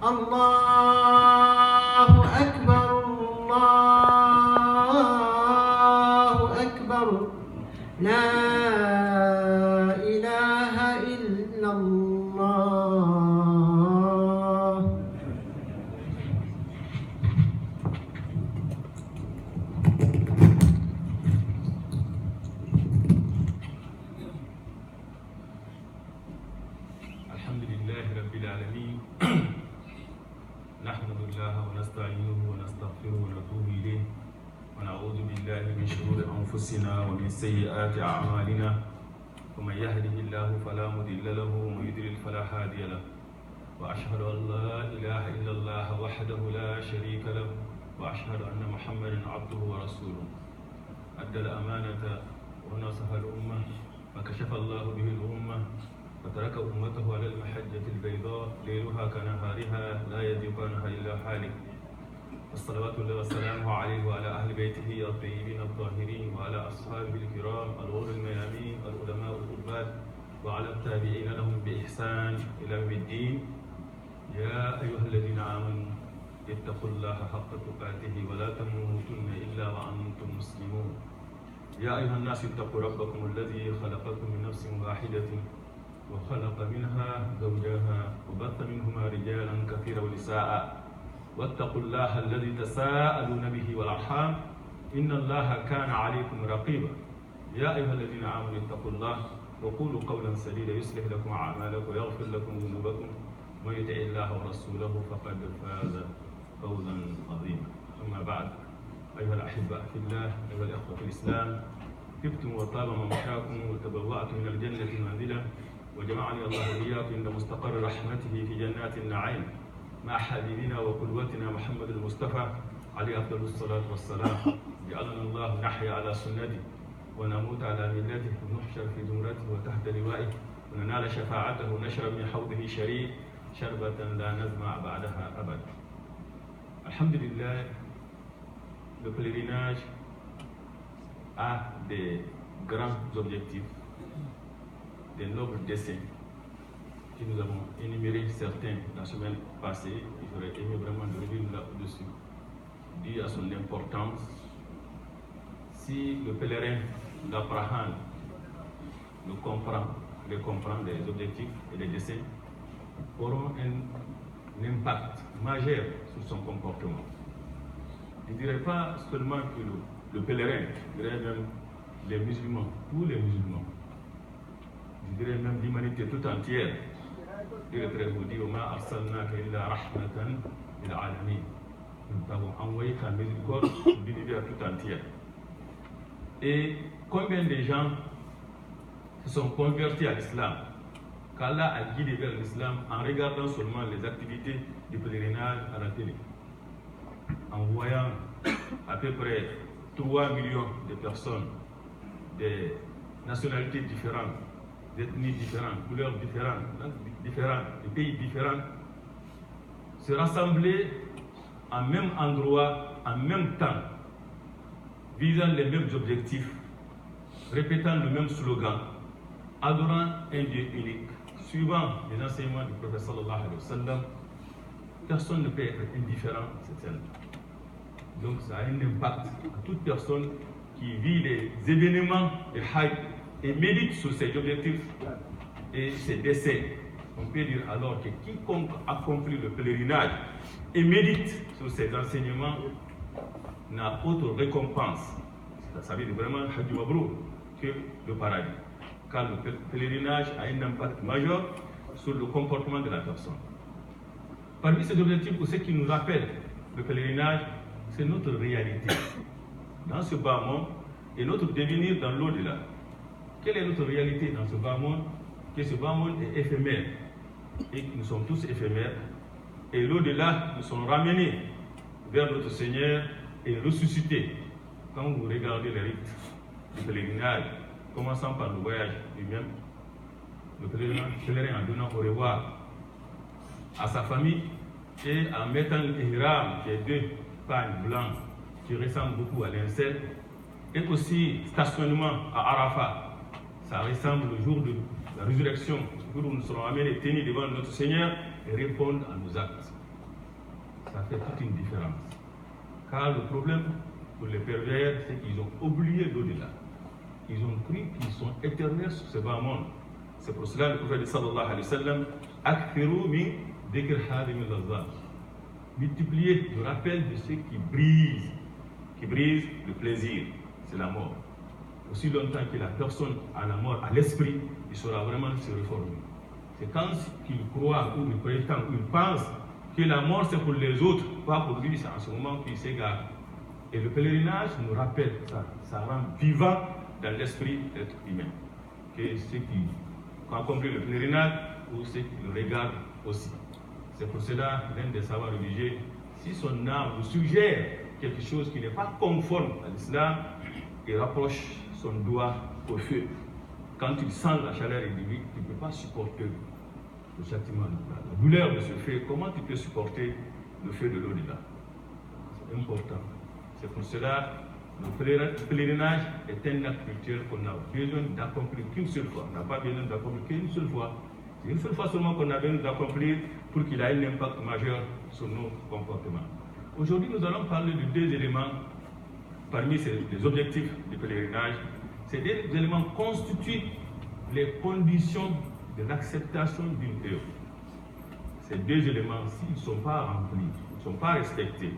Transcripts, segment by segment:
الله أكبر الله أكبر لا إله إلا الله. الحمد لله رب العالمين. نحمد الله ونستعينه ونستغفره ونتوب إليه ونعوذ بالله من شرور أنفسنا ومن سيئات أعمالنا ومن يهده الله فلا مضل له ومن يضلل فلا هادي له وأشهد أن لا إله إلا الله وحده لا شريك له وأشهد أن محمدا عبده ورسوله أدى الأمانة ونصح الأمة وكشف الله به الأمة وترك أمته على المحجة البيضاء ليلها كنهارها لا يزيغ عنها إلا حالك. والصلوات الله وسلامه عليه وعلى أهل بيته الطيبين الطاهرين وعلى أصحابه الكرام الغر الميامين العلماء العباد وعلى التابعين لهم بإحسان إلى يوم الدين. يا أيها الذين آمنوا اتقوا الله حق تقاته ولا تموتن إلا وأنتم مسلمون. يا أيها الناس اتقوا ربكم الذي خلقكم من نفس واحدة وخلق منها زوجها وبث منهما رجالا كثيرا ونساء واتقوا الله الذي تساءلون به والأرحام إن الله كان عليكم رقيبا. يا أيها الذين آمنوا اتقوا الله وقولوا قولا سديدا يصلح لكم أعمالكم ويغفر لكم ذنوبكم ومن يطع الله ورسوله فقد فاز فوزا عظيما. أما بعد أيها الأحباء في الله أيها الأخوة في الإسلام طبتم وطاب ممشاكم وتبوأتم من الجنة منزلا وجمعني الله وإياكم عند مستقر رحمته في جنات النعيم مع حبيبنا وقدوتنا محمد المصطفى عليه أفضل الصلاة والسلام. جعلنا الله نحيا على سنته ونموت على ملته ونحشر في زمرته وتحت لوائه وننال شفاعته ونشرب من حوضه شريف شربة لا نزمع بعدها أبدا. الحمد لله, le pèlerinage a des grands objectifs, des nobles desseins que nous avons énumérés certains la semaine passée. J'aurais aimé vraiment de revenir là-dessus, dû à son importance. Si le pèlerin l'apprend, le comprend, les objectifs et les desseins auront un impact majeur sur son comportement. Je ne dirais pas seulement que le pèlerin, je dirais même les musulmans, tous les musulmans, je dirais même l'humanité tout entière. Il est très beau dire nous t'avons envoyé ta miséricorde pour l'univers tout entier. Et combien de gens se sont convertis à l'islam, qu'Allah a guidé vers l'islam en regardant seulement les activités du pèlerinage à la télé, en voyant à peu près 3 millions de personnes, des nationalités différentes, d'ethnies différentes, couleurs différentes, de pays différents, se rassembler en même endroit, en même temps, visant les mêmes objectifs, répétant le même slogan, adorant un Dieu unique, suivant les enseignements du prophète sallallahu alayhi wa sallam. Personne ne peut être indifférent à cette scène. Donc ça a un impact à toute personne qui vit les événements de Hajj et médite sur ses objectifs et ses desseins. On peut dire alors que quiconque accomplit le pèlerinage et médite sur ses enseignements n'a autre récompense, ça veut dire vraiment Hajj Mabrour, que le paradis. Car le pèlerinage a un impact majeur sur le comportement de la personne. Parmi ces objectifs, ou ce qui nous rappelle le pèlerinage, c'est notre réalité dans ce bas monde et notre devenir dans l'au-delà. Quelle est notre réalité dans ce bas monde? Que ce bas monde est éphémère et que nous sommes tous éphémères. Et l'au-delà, nous sommes ramenés vers notre Seigneur et ressuscités. Quand vous regardez les rites du pèlerinage, commençant par le voyage lui-même, le pèlerin en donnant au revoir à sa famille et en mettant l'ihram, qui est 2 pagnes blancs qui ressemblent beaucoup à l'incel, et aussi stationnement à Arafat. Ça ressemble au jour de la résurrection, le jour où nous serons amenés, tenus devant notre Seigneur et répondre à nos actes. ça fait toute une différence. Car le problème pour les pervers, c'est qu'ils ont oublié l'au-delà. Ils ont cru qu'ils sont éternels sur ce bas monde. C'est pour cela que le prophète sallallahu alayhi wa sallam akthiru min dhikr hadim al-lazzat. Multiplier le rappel de ceux qui brisent le plaisir, c'est la mort. Aussi longtemps que la personne a la mort à l'esprit, il saura vraiment se réformer. C'est quand il croit ou il prétend ou il pense que la mort c'est pour les autres, pas pour lui, c'est en ce moment qu'il s'égare. Et le pèlerinage nous rappelle ça, ça rend vivant dans l'esprit d'être humain. Que ceux qui accomplissent le pèlerinage ou ceux qui le regardent aussi. C'est pour cela, l'un des savants religieux, si son âme nous suggère quelque chose qui n'est pas conforme à l'islam, il rapproche son doigt au feu. Quand il sent la chaleur, il dit, tu ne peux pas supporter le châtiment, la douleur de ce feu. Comment tu peux supporter le feu de l'au-delà? C'est important. C'est pour cela que le pèlerinage est un acte spirituel qu'on a besoin d'accomplir qu'une seule fois. On n'a pas besoin d'accomplir qu'une seule fois. C'est une seule fois seulement qu'on a besoin d'accomplir pour qu'il ait un impact majeur sur nos comportements. Aujourd'hui, nous allons parler de deux éléments parmi les objectifs du pèlerinage. Ces deux éléments constituent les conditions de l'acceptation d'une œuvre. Ces deux éléments, s'ils ne sont pas remplis, ils ne sont pas respectés,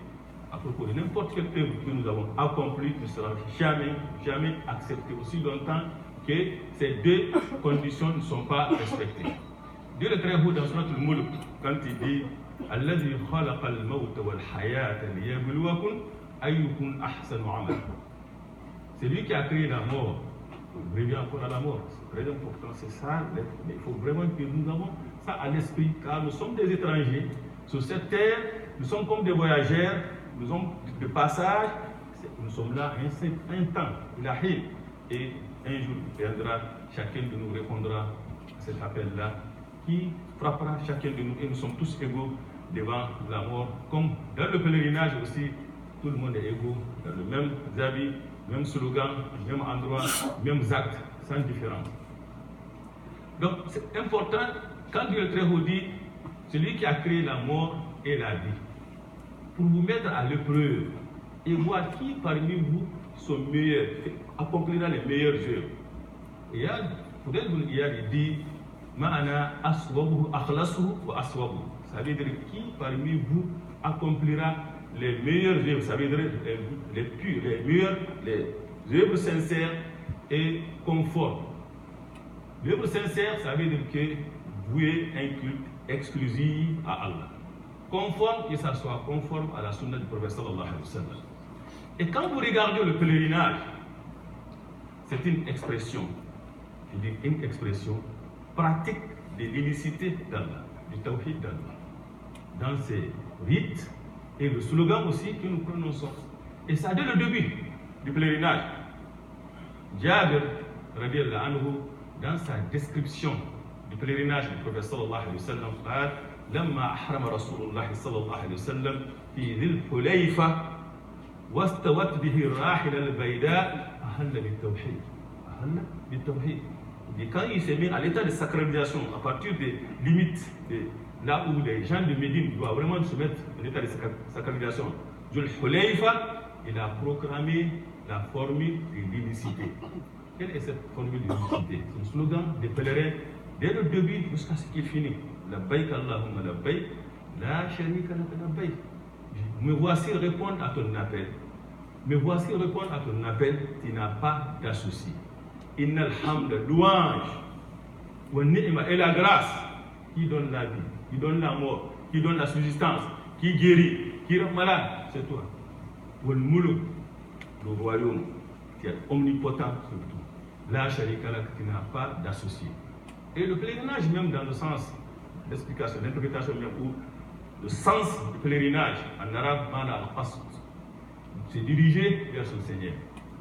à propos de n'importe quelle œuvre que nous avons accomplie, ne sera jamais acceptée aussi longtemps que ces deux conditions ne sont pas respectées. Dieu est très beau dans Surat al-Mulk quand il dit Alladhi khalaqa al-mawta wal-hayata liyabluwakum ayyukum ahsanu amala. C'est lui qui a créé la mort. On revient encore à la mort. C'est très important, c'est ça. Mais il faut vraiment que nous avons ça à l'esprit, car nous sommes des étrangers. Sur cette terre, nous sommes comme des voyageurs, nous sommes de passage. Nous sommes là un temps, et un jour viendra, chacun de nous répondra à cet appel-là, qui frappera chacun de nous, et nous sommes tous égaux devant la mort. Comme dans le pèlerinage aussi, tout le monde est égaux, dans le même habit, même slogan, même endroit, mêmes actes, sans différence. Donc c'est important, quand Dieu le Très-Haut dit, celui qui a créé la mort et la vie, pour vous mettre à l'épreuve et voir qui parmi vous sont meilleurs, accomplira les meilleures œuvres. Et peut-être il dit, Ma'ana aswabuhu akhlasuhu wa aswabuhu. Ça veut dire qui parmi vous accomplira les meilleures œuvres, ça veut dire les pures, les meilleures, les œuvres sincères et conformes. L'œuvre sincère, ça veut dire que vouer un culte exclusif à Allah. Conforme, que ça soit conforme à la sunna du prophète sallallahu alayhi wa sallam. Et quand vous regardez le pèlerinage, c'est une expression, je dis une expression pratique de l'unicité d'Allah, du tawhid d'Allah, dans ses rites et le slogan aussi que nous prononçons. Et ça dès le début du pèlerinage. Jabir, radiyallahu anhu, dans sa description du pèlerinage du prophète sallallahu alayhi wa sallam, قال لما أحرم رسول الله صلى الله عليه وسلم في ذي الحليفة واستوت به الراحلة البيداء أهل بالتوحيد. Et quand il s'est mis à l'état de sacralisation, à partir des limites, là où les gens de Médine doivent vraiment se mettre à l'état de sacralisation, Dhul Hulayfa, il a proclamé la formule de l'unicité. Quelle est cette formule de l'unicité? C'est le slogan des pèlerins dès le début jusqu'à ce qu'il finisse. Labbaik Allahumma labbaik, la sharika laka labbaik. Me voici répondre à ton appel. Me voici répondre à ton appel, tu n'as pas d'associé. Innal hamda, louange, wa ni'ma et la grâce qui donne la vie, qui donne la mort, qui donne la subsistance, qui guérit, qui rend malade, c'est toi. Wal mulk, le royaume, qui est omnipotent surtout. La sharika laka, tu n'as pas d'associé. Et le pèlerinage même dans le sens l'explication, l'interprétation même, ou le sens du pèlerinage en arabe, mana al-qasd, se diriger vers son Seigneur.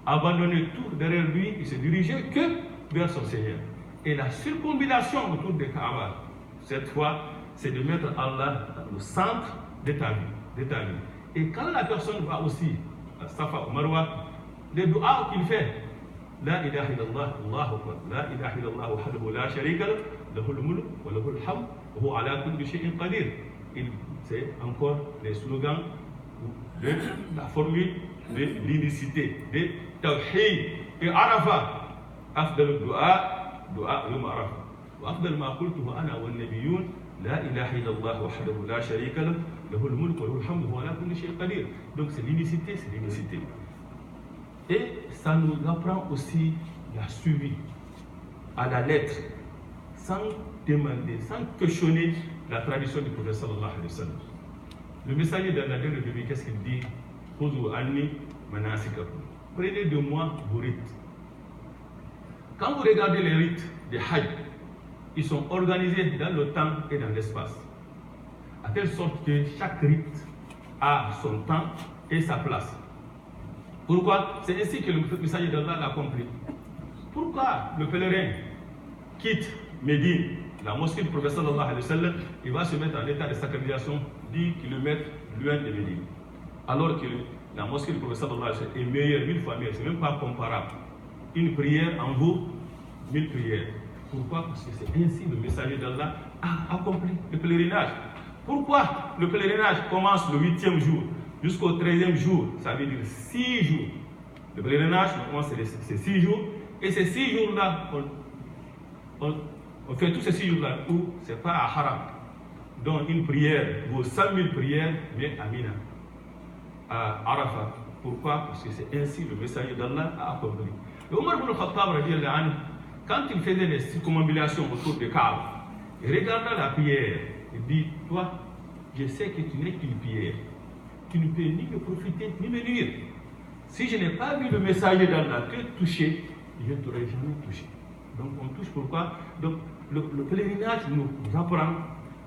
Abandonner tout derrière lui et se diriger que vers son Seigneur. Et la circonvallation autour de Kaaba, cette fois, c'est de mettre Allah dans le centre de ta vie. Et quand la personne va aussi à Safa ou Marwa, les doigts qu'il fait, La ilaha illallah, Allahu Akbar, La ilaha illallah, wahdahu la sharika lahu, lahul mulk wa lahul hamd, wa huwa ala kulli shay'in qadir. Il c'est encore les slogans de la formule de l'unicité, de Tawhid et Arafat. أفضل الدعاء دعاء يوم عرفة وأفضل ما قلته أنا والنبيون لا إله إلا الله وحده لا شريك له له الملك وله الحمد وهو على كل شيء قدير. Donc c'est l'unicité, c'est l'unicité. Et ça nous apprend aussi la suivi à la lettre, sans demander, sans questionner la tradition du prophète sallallahu alayhi wa sallam. Le messager d'Allah, dès le début, qu'est-ce qu'il dit? Prenez de moi vos rites. Quand vous regardez les rites des Hajj, ils sont organisés dans le temps et dans l'espace, à telle sorte que chaque rite a son temps et sa place. Pourquoi? C'est ainsi que le messager d'Allah l'a compris. Pourquoi le pèlerin quitte Médine, la mosquée du prophète sallallahu alayhi wa sallam, il va se mettre en état de sacralisation 10 km loin de Médine, alors que la mosquée du prophète sallallahu alayhi wa sallam est meilleure, 1000 fois meilleure, c'est même pas comparable. Une prière en vaut 1000 prières. Pourquoi? Parce que c'est ainsi le messager d'Allah a accompli le pèlerinage. Pourquoi le pèlerinage commence le 8e jour jusqu'au 13e jour? Ça veut dire 6 jours. Le pèlerinage, c'est 6 jours. Et ces 6 jours-là, on fait tous ces 6 jours-là où c'est pas à Haram. Donc une prière vaut 100 000 prières, mais à Mina, à Arafat. Pourquoi? Parce que c'est ainsi le messager d'Allah a accompli. Et Omar ibn Khattab, quand il faisait les circumambulations autour de Kaaba, il regardait la prière, il dit, toi, je sais que tu n'es qu'une pierre, tu ne peux ni me profiter ni me nuire. Si je n'ai pas vu le messager d'Allah te toucher, je ne t'aurais jamais touché. Donc on touche pourquoi? Donc le pèlerinage nous apprend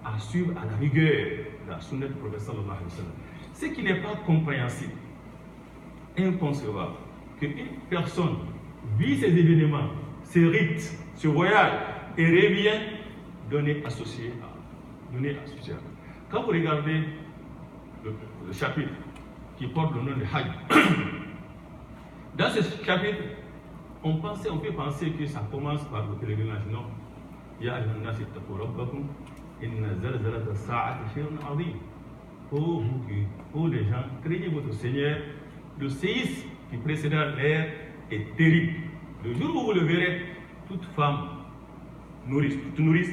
à suivre à la rigueur la sunna du prophète sallallahu alayhi wa sallam. Ce qui n'est pas compréhensible, inconcevable, qu'une personne vit ces événements, ces rites, ce voyage, et revient donner associé à. Quand vous regardez le chapitre qui porte le nom de Hajj, dans ce chapitre, on peut penser que ça commence par le pèlerinage. Non. Ya ayyuhan nas ittaqu rabbakum inna zalzalata as-sa'ati shay'un 'azim. Oh les gens, craignez votre Seigneur. Le séisme qui précédera l'ère est terrible. Le jour où vous le verrez, toute femme toute nourrice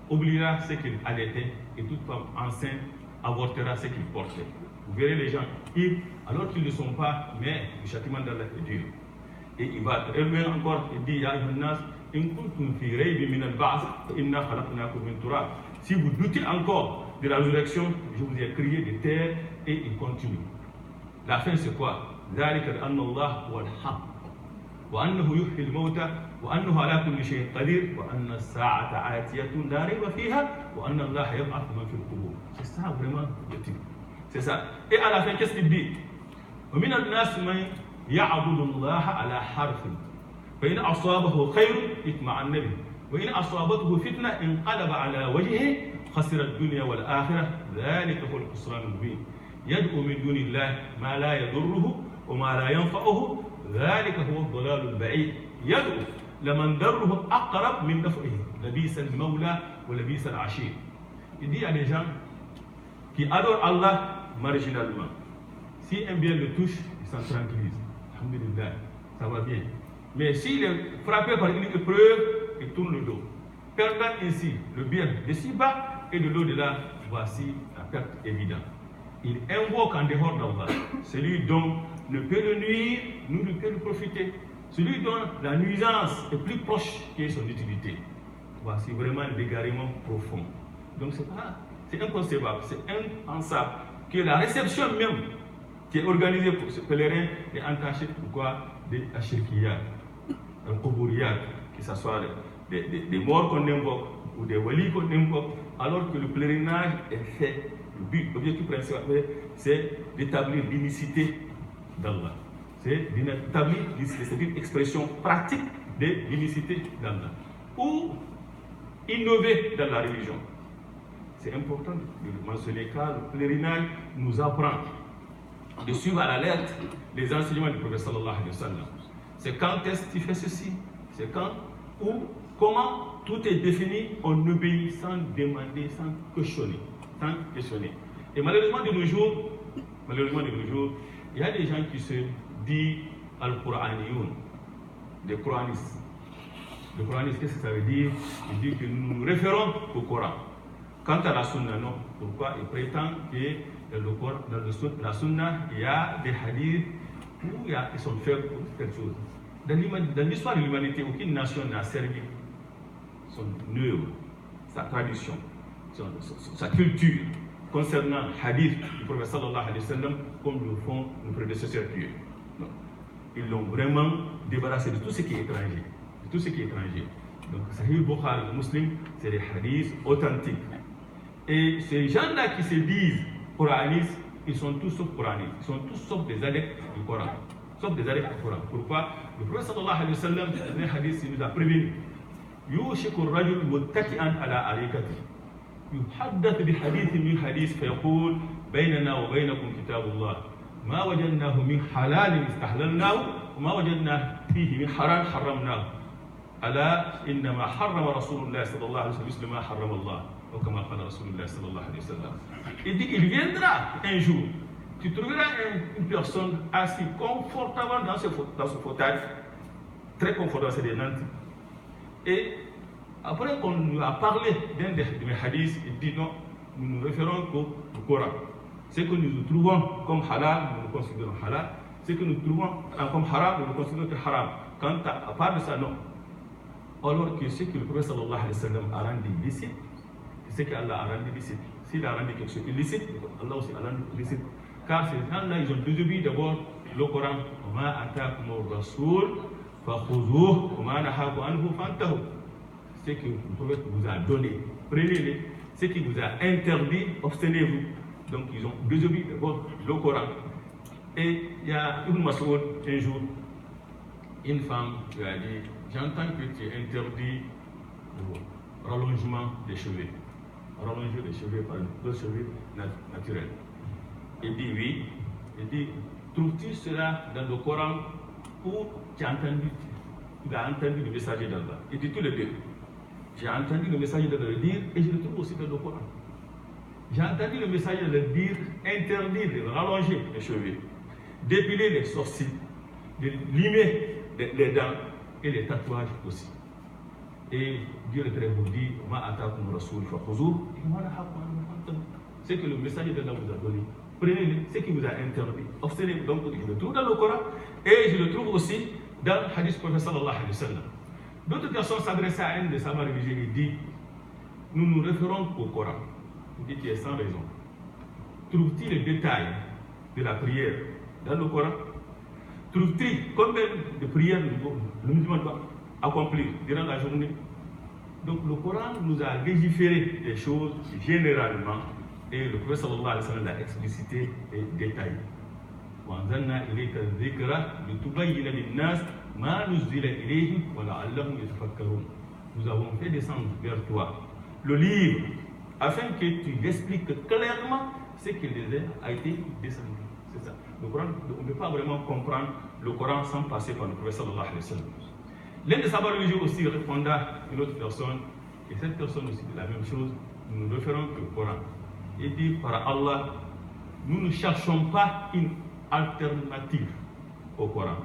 oubliera ce qu'il allaitait et toute femme enceinte avortera ce qu'il portait. Vous verrez les gens ivres alors qu'ils ne sont pas, mais le châtiment d'Allah est dur. Et il va très loin encore, il dit, Ya ayyuhan nas, in kuntum fi raybin min al-ba'th, inna khalaqnakum min turab. Si vous doutez encore de la résurrection, je vous ai créé de terre, et il continue. La fin c'est quoi? ذلك بأن الله هو الحق وأنه يحيي الموتى وأنه على كل شيء قدير وأن الساعة آتية لا ريب فيها وأن الله يبعث من في القبور. C'est ça vraiment le titre. C'est ça. Et à la fin, qu'est-ce qu'il dit? ومن الناس من يعبد الله على حرف فإن أصابه خير اطمأن به وإن أصابته فتنة انقلب على وجهه خسر الدنيا والآخرة ذلك هو الخسران المبين. يدعو من دون الله ما لا يضره وما لا ينفعه ذلك هو الضلال البعيد. يدعو لمن ضره أقرب من نفعه لبئس المولى ولبئس العشير. Il dit à des gens qui adorent Allah marginalement. Si un bien le touche, il s'en tranquillise. Alhamdulillah, ça va bien. Mais s'il est frappé par une épreuve, il tourne le dos. Perdant ainsi le bien de si bas et de l'au-delà, voici la perte évidente. Il invoque en dehors d'Allah celui dont ne peut le nuire, nous ne peut le profiter. Celui dont la nuisance est plus proche que son utilité. Voici vraiment l'égarement profond. Donc c'est inconcevable, c'est impensable que la réception même qui est organisée pour ce pèlerin est entachée pourquoi des ashirkiyat, un kobouriyat, que ce soit des morts qu'on invoque ou des walis qu'on invoque, alors que le pèlerinage est fait. Le but, l'objectif principal, c'est d'établir l'unicité d'Allah. C'est d'établir cette expression pratique de l'unicité d'Allah. Ou innover dans la religion. C'est important de le mentionner car le pèlerinage nous apprend de suivre à la lettre les enseignements du prophète sallallahu alayhi wa sallam. C'est quand est-ce que tu fais ceci? C'est quand, où, comment, tout est défini, on obéit sans demander, sans questionner. Et malheureusement de nos jours, il y a des gens qui se disent al-Qur'aniyoun, des Quranistes. Le Quranisme, qu'est-ce que ça veut dire? Il dit que nous nous référons au Coran. Quant à la Sunna, non. Pourquoi? Il prétend que dans la Sunna, il y a des hadiths où ils sont faits pour quelque chose. Dans l'histoire de l'humanité, aucune nation n'a servi son œuvre, sa tradition, sa culture concernant le hadith du prophète sallallahu alayhi wa sallam comme le font nos prédécesseurs pieux. Ils l'ont vraiment débarrassé de tout ce qui est étranger. Donc, Sahih Bukhari, Muslim, c'est des hadiths authentiques. Et ces gens-là qui se disent coranistes, ils sont tous sauf coranistes. Ils sont tous sauf des adeptes du Coran. Pourquoi? Le prophète sallallahu alayhi wa sallam, dans un hadith, il nous a prévenu. يوشك الرجل متكئا على أريكته يحدث بحديث من حديث فيقول بيننا وبينكم كتاب الله ما وجدناه من حلال استحللناه وما وجدناه فيه من حرام حرمناه ألا إنما حرم رسول الله صلى الله عليه وسلم مثل ما حرم الله ou comme قال رسول الله صلى الله عليه وسلم. Il dit qu'il viendra un jour, tu trouveras une personne assise confortablement dans ce fauteuil, très confortable, c'est des nantis. Et après qu'on nous a parlé d'un de mes hadiths, il dit non, nous nous référons qu'au Coran. Ce que nous trouvons comme halal, nous le considérons halal. Ce que nous trouvons comme haram, nous le considérons comme haram. Quant à part de ça, non. Alors que ce que le prophète sallallahu alayhi wa sallam a rendu licite, c'est ce qu'Allah a rendu licite. S'il a rendu quelque chose illicite, Allah aussi a rendu licite. Car ces gens-là, ils ont désobéi d'abord le Coran. Ce que le prophète vous a donné, prenez-les. Ce qui vous a interdit, abstenez-vous. Donc ils ont désobéi d'abord le Coran. Et il y a Ibn Mas'ud un jour, une femme lui a dit, j'entends que tu interdis le rallongement des cheveux. Rallonger les cheveux par d'autres cheveux naturels. Il dit oui. Il dit, trouves-tu cela dans le Coran ou tu as entendu le messager d'Allah? Il dit tous les deux. J'ai entendu le messager d'Allah le dire et je le trouve aussi dans le Coran. J'ai entendu le messager d'Allah dire interdire de rallonger les cheveux, d'épiler les sourcils, de limer les dents et les tatouages aussi. Et Dieu le Très Haut dit, c'est que le messager d'Allah vous a donné. Prenez ce qui vous a interdit. Observez, donc je le trouve dans le Coran et je le trouve aussi dans le hadith du prophète sallallahu alayhi wa sallam. D'autres personnes s'adressaient à un des savants religieux et dit, nous nous référons au Coran. Il dit qu'il est sans raison. Trouve-t-il les détails de la prière dans le Coran? Trouve-t-il combien de prières le musulman doit accomplir durant la journée? Donc le Coran nous a légiféré des choses généralement et le prophète sallallahu alayhi wa sallam l'a explicité et détaillé. وأنزلنا إليك الذكر لتبين للناس ما نزل إليهم ولعلهم يتفكرون. Nous avons fait descendre vers toi le livre afin que tu expliques clairement ce qui a été descendu. C'est ça. Le Coran, on ne peut pas vraiment comprendre le Coran sans passer par le prophète sallallahu alayhi wa sallam. L'un des sabbats religieux aussi répondait à une autre personne, et cette personne aussi dit la même chose, nous nous référons au Coran. Il dit par Allah, nous ne cherchons pas une alternative au Coran,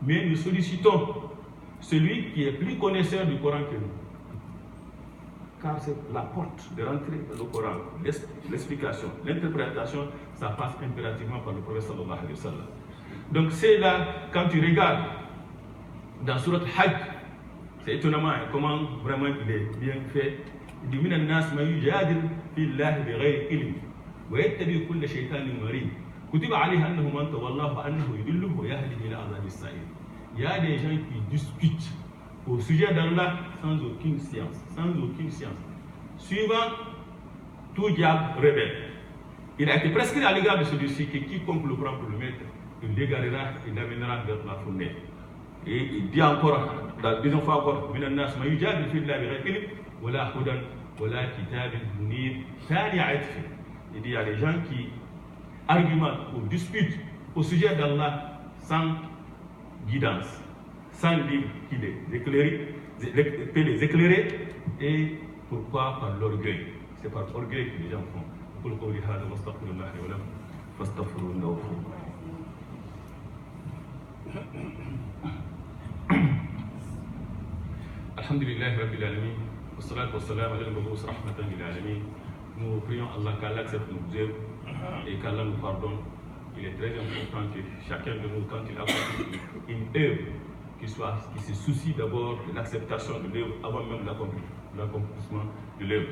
mais nous sollicitons celui qui est plus connaisseur du Coran que nous. Car c'est la porte de rentrer dans le Coran, l'explication, l'interprétation, ça passe impérativement par le prophète sallallahu alayhi wa sallam. Donc c'est là, quand tu regardes dans Surat Hajj, c'est étonnamment comment vraiment il est bien fait. Il dit, Minan nas ma yujadil fillahi bighayri ilm wa yattabi kulla shaytanin marid kutiba alayhi annahu man tawallahu annahu yudilluhu wa yahdi ila adhabis sa'ir. Il y a des gens qui discutent au sujet d'Allah sans aucune science, suivant tout diable rebelle. Il a été prescrit à l'égard de celui-ci que quiconque le prend pour le maître, il l'égarera, il l'amènera vers la fournaise. Et il dit encore, la deuxième fois encore, Minan nas ma yujadil fillahi bighayri ilm wala hudan wala kitabin munir. Il dit, il y a des gens qui argumentent ou discutent au sujet d'Allah sans guidance, sans livre qui peut les éclairer. Et pourquoi? Par l'orgueil. C'est par orgueil que les gens font. أقول قولي هذا واستغفر الله لي ولكم فاستغفروه إنه غفور رحيم. Alhamdulillah Rabbil Alamin, wassalatu wassalamu ala al-mab'us rahmatan lil alamin. Nous prions Allah qu'Allah accepte nos œuvres et qu'Allah nous pardonne. Il est très important que chacun de nous, quand il accomplit une œuvre, qui se soucie d'abord de l'acceptation de l'œuvre avant même l'accomplissement de l'œuvre.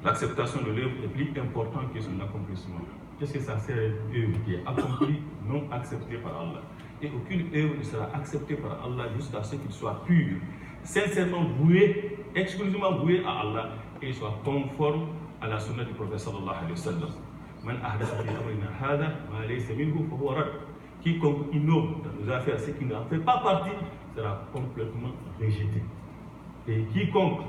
L'acceptation de l'œuvre est plus importante que son accomplissement. Qu'est-ce que ça sert une œuvre qui est accomplie, non acceptée par Allah? Et aucune œuvre ne sera acceptée par Allah jusqu'à ce qu'il soit pur, sincèrement voué, exclusivement voué à Allah et soit conforme à la sunna du prophète sallallahu alayhi wa sallam. Man ahdatha fi amrina hadha ma laysa minhu fa huwa rad. Quiconque innove dans nos affaires, ce qui n'en fait pas partie, sera complètement rejeté. Et quiconque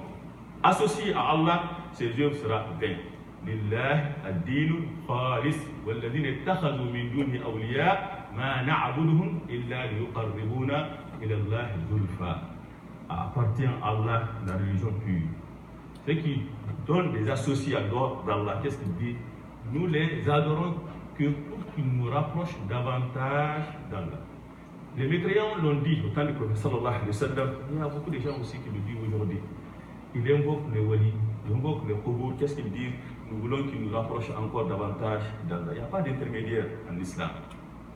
associe à Allah, ses œuvres sera vaines. Lillahi ad-dinu khalis walladhina ittakhadhu min dunihi awliya ma na'buduhum illa liyuqarribuna ila Allahi zulfa. Appartient à Allah la religion pure. Ceux qui donnent des associés à d'Allah, qu'est-ce qu'il dit? Nous les adorons que pour qu'ils nous rapprochent davantage d'Allah. Les mécréants l'ont dit au temps du prophète sallallahu alayhi wa sallam. Il y a beaucoup de gens aussi qui le disent aujourd'hui. Ils invoquent les walis, ils invoquent les qubur. Qu'est-ce qu'ils disent? Nous voulons qu'ils nous rapprochent encore davantage d'Allah. Il n'y a pas d'intermédiaire en islam.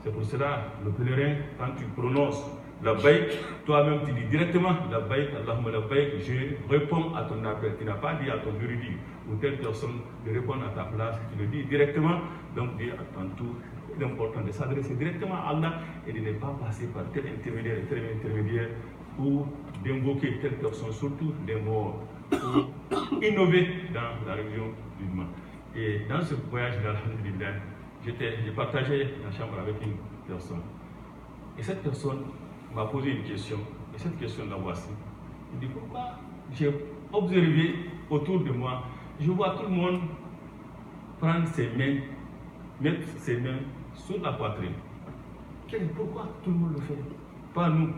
C'est pour cela, le pèlerin, quand tu prononces la baïk, toi-même tu dis directement la baïk, Allahumma la baïk, je réponds à ton appel. Tu n'as pas dit à ton érudit ou telle personne de répondre à ta place, tu le dis directement, donc dis à ton tour. C'est important de s'adresser directement à Allah et de ne pas passer par tel intermédiaire ou d'invoquer telle personne, surtout des morts, ou innover dans la religion musulmane. Et dans ce voyage-là, alhamdulillah, j'ai partagé la chambre avec une personne. Et cette personne m'a posé une question, et cette question la voici. Il dit pourquoi j'ai observé autour de moi, je vois tout le monde prendre ses mains, mettre ses mains sur la poitrine. Pourquoi tout le monde le fait? Pas nous.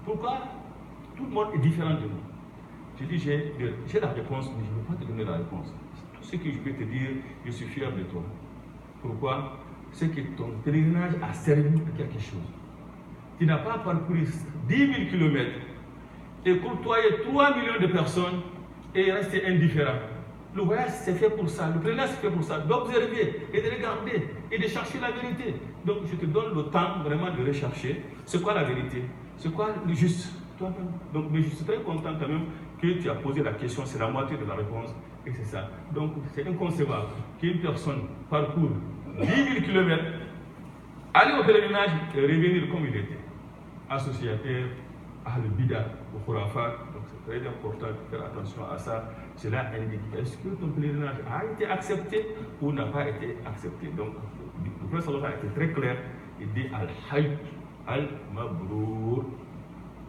Pourquoi tout le monde est différent de nous? Je dis j'ai la réponse, mais je ne veux pas te donner la réponse. Tout ce que je peux te dire, je suis fier de toi. Pourquoi? C'est que ton pèlerinage a servi à quelque chose. Tu n'as pas parcouru 10 000 km et côtoyé 3 millions de personnes et resté indifférent. Le voyage c'est fait pour ça, le pèlerinage c'est fait pour ça, d'observer et de regarder et de chercher la vérité. Donc je te donne le temps vraiment de rechercher c'est quoi la vérité, c'est quoi le juste toi-même. Donc mais je suis très content quand même que tu as posé la question, c'est la moitié de la réponse et c'est ça. Donc c'est inconcevable qu'une personne parcourt 10 000 km, aller au pèlerinage et revenir comme il était. Associateur, Ahl Bida, au Khurafat, donc c'est très important de faire attention à ça. Cela indique est-ce que ton pèlerinage a été accepté ou n'a pas été accepté. Donc le prophète sallallahu alayhi wa sallam a été très clair, il dit Al-Hajj Al-Mabrour.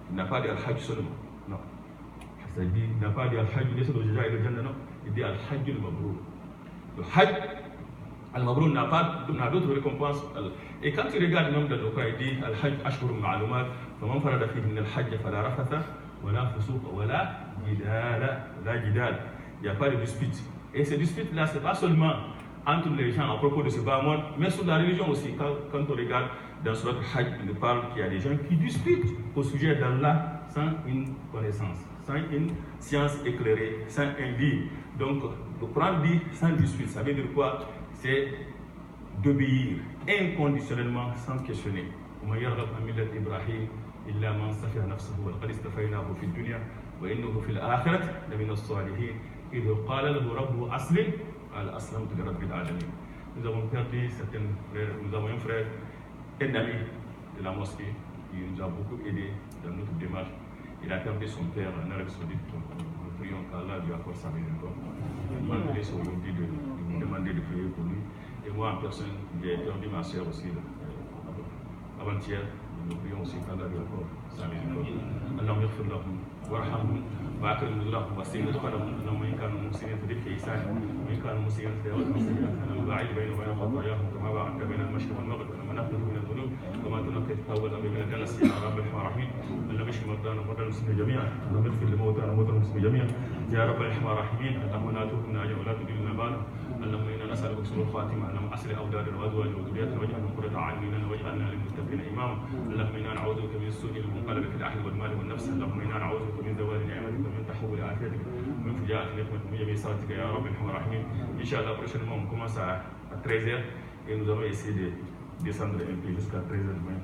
Il n'a pas dit Al-Hajj seulement, non. Ça dit, il n'a pas dit Al-Hajj, non. Il dit Al-Hajj Al-Mabrour. Le Hajj Al-Mabrour n'a d'autre récompense. Et quand tu regardes même dans le Coran, il dit Al-Hajj Ashhurun Ma'lumat, faman farada fihi al-Hajj fala rafatha wala fusuqa wala jidala, la jidal. Il n'y a pas de dispute. Et ces disputes-là, ce n'est pas seulement entre les gens à propos de ce bas monde, mais sur la religion aussi. Quand on regarde dans ce Hajj, il parle qu'il y a des gens qui discutent au sujet d'Allah sans une connaissance, sans une science éclairée, sans un guide. Donc, le Coran dit sans dispute, ça veut dire quoi? C'est d'obéir inconditionnellement sans questionner. ومن يرغب عن ملة إبراهيم إلا من سفه نفسه ولقد اصطفيناه في الدنيا وإنه في الآخرة لمن الصالحين إذ قال له ربه أسلم قال أسلمت لرب العالمين. Nous avons perdu certains frères, nous avons un frère, un ami de la mosquée qui nous a beaucoup aidé dans notre démarche. Il a perdu son père en Arabie Saoudite. Nous prions qu'Allah lui accorde sa miséricorde. Malgré ce qu'on dit de nous demander de prier pour lui. Et moi en personne, j'ai perdu ma soeur aussi avant-hier. Nous prions aussi qu'Allah lui accorde sa miséricorde. Allahumma ighfir lahum warhamhum wa akrim nuzulahum wa sayyid qadamhum. Allahumma in kanu muhsinin fadhik ihsan wa in kanu musii'in fa'awwid sayyi'atan wa ba'id bainahum wa bain khataayahum kama ba'adta bain al-mashriq wal maghrib wa naqdiru min al-dhunub kama tunqi al-thawb min al-danas ya rabb al-rahim. اللهم اشف مرضانا ومرضى المسلمين جميعا اللهم اغفر لموتانا وموتى المسلمين جميعا يا رب الرحمن الرحيم اللهم لا تهلكنا ولا تدلنا والبال اللهم انا نسالك حسن الخاتمه اللهم اصلح اولادنا وازواجنا وذرياتنا واجعلهم قرة اعين لنا واجعلنا للمتقين اماما اللهم انا نعوذ بك من السوء المنقلب في الاهل والمال والنفس اللهم انا نعوذ بك من زوال نعمتك ومن تحول عافيتك ومن فجاءة نقمتك ومن جميع سخطك يا رب الرحمن الرحيم. Inch'Allah, prochainement on commence à 13h et nous allons essayer de descendre un peu jusqu'à 13h demain.